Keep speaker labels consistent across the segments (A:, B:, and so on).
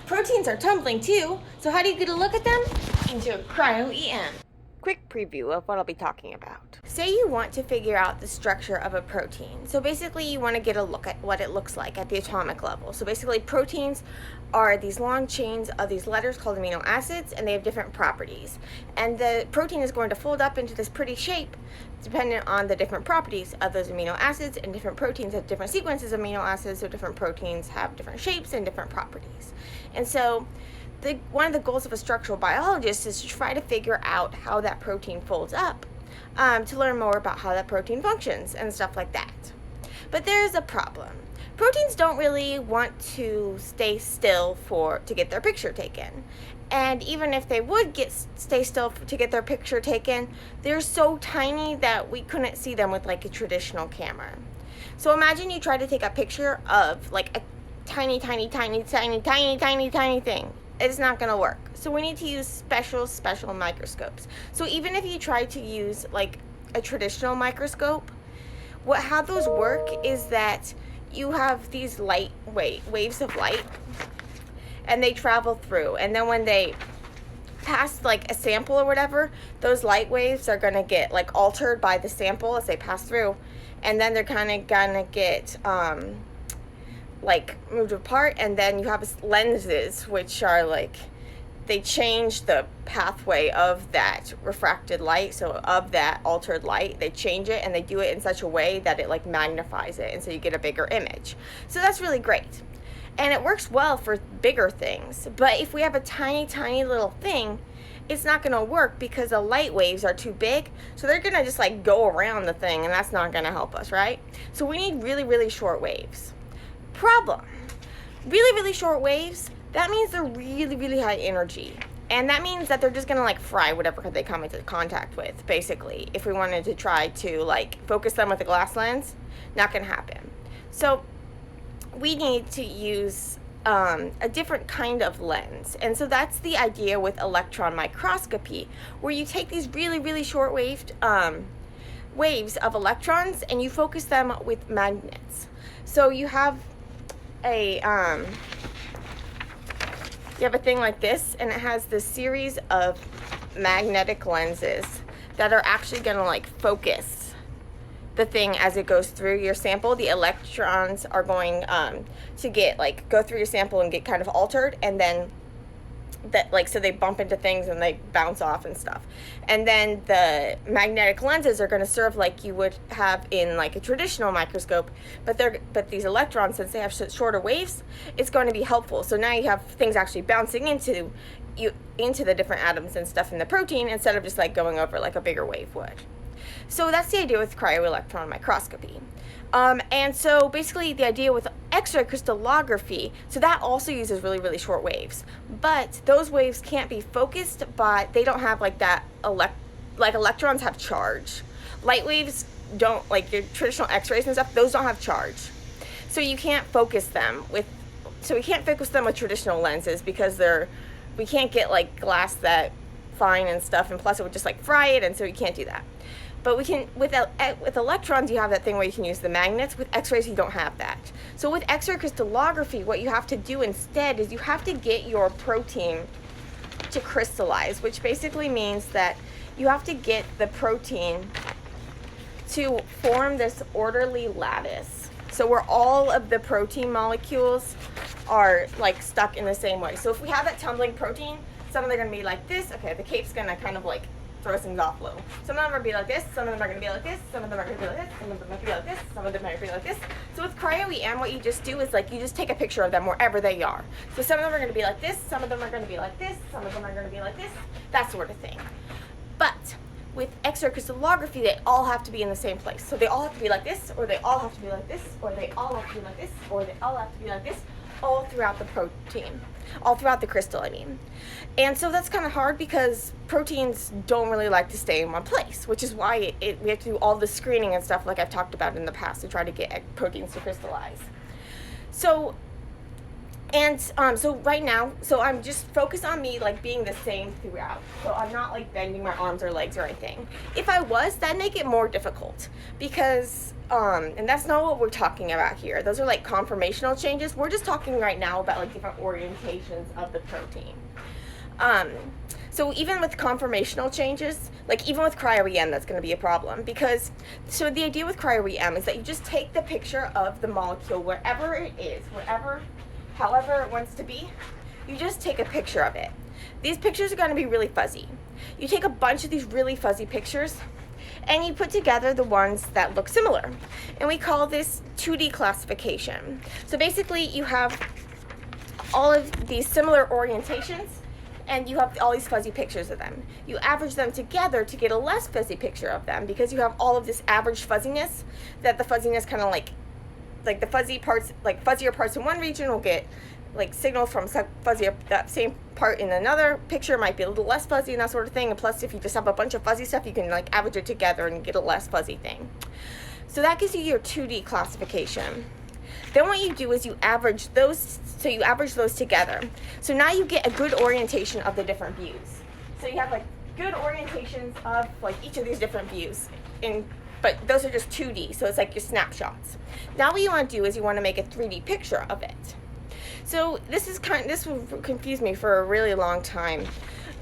A: Proteins are tumbling too, so how do you get a look at them? Into a cryo-EM. Quick preview of what I'll be talking about. Say you want to figure out the structure of a protein. So basically you want to get a look at what it looks like at the atomic level. So basically proteins are these long chains of these letters called amino acids, and they have different properties. And the protein is going to fold up into this pretty shape dependent on the different properties of those amino acids, and different proteins have different sequences of amino acids, so different proteins have different shapes and different properties. And so one of the goals of a structural biologist is to try to figure out how that protein folds up, to learn more about how that protein functions and stuff like that. But there's a problem. Proteins don't really want to stay still to get their picture taken. And even if they would stay still to get their picture taken, they're so tiny that we couldn't see them with like a traditional camera. So imagine you try to take a picture of like a tiny thing. It's not going to work. So we need to use special microscopes. So even if you try to use like a traditional microscope, how those work is that you have these waves of light, and they travel through, and then when they pass like a sample or whatever, those light waves are going to get like altered by the sample as they pass through, and then they're kind of going to get like moved apart, and then you have lenses which are like, they change the pathway of that refracted light, so of that altered light, they change it, and they do it in such a way that it like magnifies it, and so you get a bigger image. So that's really great, and it works well for bigger things. But if we have a tiny little thing, it's not going to work because the light waves are too big, so they're going to just like go around the thing, and that's not going to help us, right? So we need really short waves. Problem: really short waves, that means they're really high energy, and that means that they're just gonna like fry whatever they come into contact with. Basically, if we wanted to try to like focus them with a glass lens, not gonna happen. So we need to use a different kind of lens, and so that's the idea with electron microscopy, where you take these really short waved waves of electrons and you focus them with magnets. So you have a thing like this, and it has this series of magnetic lenses that are actually going to like focus the thing as it goes through your sample. The electrons are going to go through your sample and get kind of altered, and then so they bump into things and they bounce off and stuff. And then the magnetic lenses are going to serve like you would have in like a traditional microscope, but these electrons, since they have shorter waves, it's going to be helpful. So now you have things actually bouncing into the different atoms and stuff in the protein, instead of just like going over like a bigger wave would. So that's the idea with cryo-electron microscopy. And so basically the idea with Xray crystallography, so that also uses really short waves, but those waves can't be focused, but they don't have like that like electrons have charge. Light waves don't, like your traditional X-rays and stuff, those don't have charge. So you can't focus them with traditional lenses because we can't get like glass that fine and stuff, and plus it would just like fry it, and so you can't do that. But we can, with electrons, you have that thing where you can use the magnets. With X-rays, you don't have that. So with Xray crystallography, what you have to do instead is you have to get your protein to crystallize, which basically means that you have to get the protein to form this orderly lattice. So where all of the protein molecules are like stuck in the same way. So if we have that tumbling protein, some of them are going to be like this. Okay, the cape's going to kind of like throw things off a little. Some of them are going to be like this, some of them are going to be like this, some of them are going to be like this, some of them might be like this, some of them might be like this. So with cryo-EM, what you just do is like you just take a picture of them wherever they are. So some of them are going to be like this, some of them are going to be like this, some of them are going to be like this, that sort of thing. But with Xray crystallography, they all have to be in the same place. So they all have to be like this, or they all have to be like this, or they all have to be like this, or they all have to be like this, all throughout the protein. All throughout the crystal, I mean. And so that's kind of hard because proteins don't really like to stay in one place, which is why we have to do all the screening and stuff like I've talked about in the past to try to get proteins to crystallize. So And so right now, so I'm just focused on me like being the same throughout. So I'm not like bending my arms or legs or anything. If I was, that'd make it more difficult because, and that's not what we're talking about here. Those are like conformational changes. We're just talking right now about like different orientations of the protein. So even with conformational changes, like even with cryo-EM, that's going to be a problem because, so the idea with cryo-EM is that you just take the picture of the molecule wherever it is, however it wants to be, you just take a picture of it. These pictures are going to be really fuzzy. You take a bunch of these really fuzzy pictures and you put together the ones that look similar. And we call this 2D classification. So basically you have all of these similar orientations and you have all these fuzzy pictures of them. You average them together to get a less fuzzy picture of them because you have all of this average fuzziness, that the fuzziness kind of like the fuzzy parts, like fuzzier parts in one region will get like signals from fuzzier, that same part in another picture might be a little less fuzzy and that sort of thing. And plus if you just have a bunch of fuzzy stuff, you can like average it together and get a less fuzzy thing. So that gives you your 2D classification. Then what you do is you average those, so you average those together. So now you get a good orientation of the different views. So you have like good orientations of like each of these different views, but those are just 2D, so it's like your snapshots. Now what you want to do is you want to make a 3D picture of it. So this will confuse me for a really long time.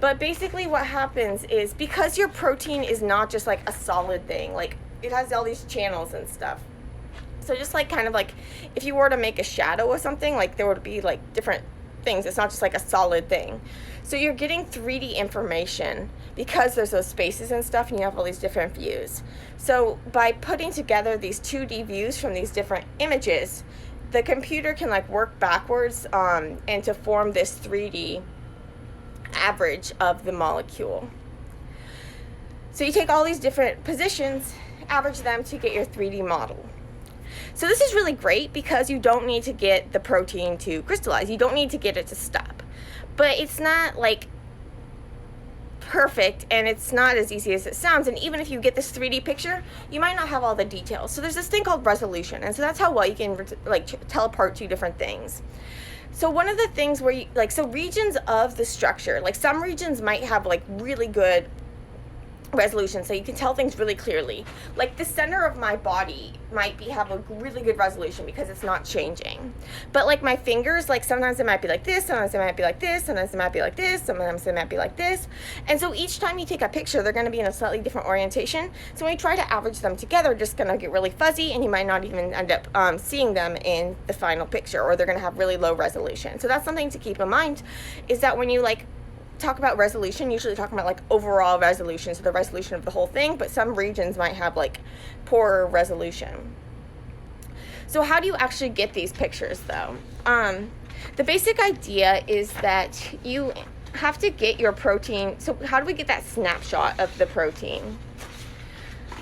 A: But basically what happens is, because your protein is not just like a solid thing, like it has all these channels and stuff. So just like kind of like if you were to make a shadow or something, like there would be like different things. It's not just like a solid thing. So you're getting 3D information because there's those spaces and stuff and you have all these different views. So by putting together these 2D views from these different images, the computer can like work backwards and to form this 3D average of the molecule. So you take all these different positions, average them to get your 3D model. So this is really great because you don't need to get the protein to crystallize. You don't need to get it to stop. But it's not like perfect and it's not as easy as it sounds. And even if you get this 3D picture, you might not have all the details. So there's this thing called resolution. And so that's how well you can like tell apart two different things. So one of the things where you like, so regions of the structure, like some regions might have like really good resolution, so you can tell things really clearly. Like the center of my body might have a really good resolution because it's not changing. But like my fingers, like sometimes it might be like this, sometimes it might be like this, sometimes it might be like this, sometimes it might be like this. And so each time you take a picture, they're going to be in a slightly different orientation. So when you try to average them together, they're just going to get really fuzzy and you might not even end up seeing them in the final picture, or they're going to have really low resolution. So that's something to keep in mind, is that when you like talk about resolution, usually talking about like overall resolution, so the resolution of the whole thing, but some regions might have like poorer resolution. So how do you actually get these pictures though? The basic idea is that you have to get your protein. So how do we get that snapshot of the protein?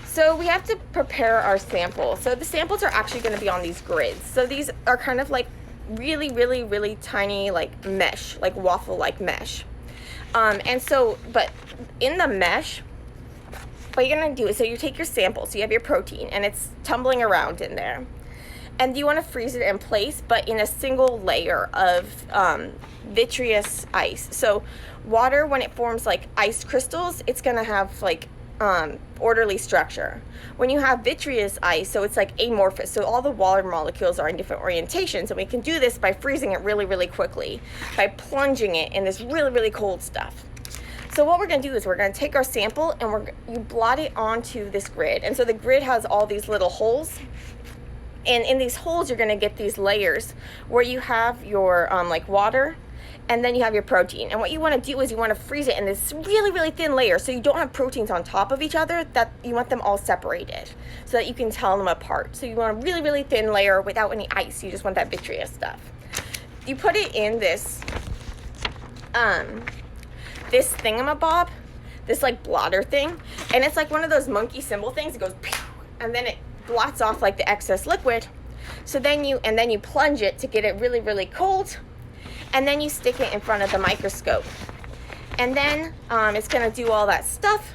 A: So we have to prepare our sample. So the samples are actually going to be on these grids. So these are kind of like really, really, really tiny like mesh, like waffle-like mesh. And so, but in the mesh, what you're going to do is, so you take your sample, so you have your protein, and it's tumbling around in there. And you want to freeze it in place, but in a single layer of vitreous ice. So water, when it forms like ice crystals, it's going to have like orderly structure. When you have vitreous ice, so it's like amorphous, so all the water molecules are in different orientations, and we can do this by freezing it really, really quickly, by plunging it in this really, really cold stuff. So what we're going to do is we're going to take our sample and you blot it onto this grid. And so the grid has all these little holes, and in these holes you're going to get these layers where you have your like water, and then you have your protein. And what you want to do is you want to freeze it in this really, really thin layer, so you don't have proteins on top of each other, that you want them all separated so that you can tell them apart. So you want a really, really thin layer without any ice. You just want that vitreous stuff. You put it in this this thingamabob, this like blotter thing, and it's like one of those monkey symbol things. It goes pew, and then it blots off like the excess liquid. So then you plunge it to get it really, really cold. And then you stick it in front of the microscope. And then it's going to do all that stuff.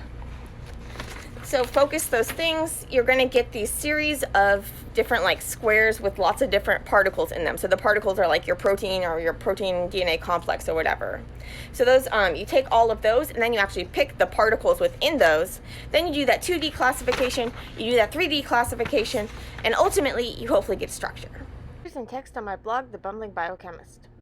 A: So focus those things. You're going to get these series of different like squares with lots of different particles in them. So the particles are like your protein or your protein DNA complex or whatever. So those, you take all of those and then you actually pick the particles within those. Then you do that 2D classification, you do that 3D classification, and ultimately you hopefully get structure. Here's some text on my blog, The Bumbling Biochemist.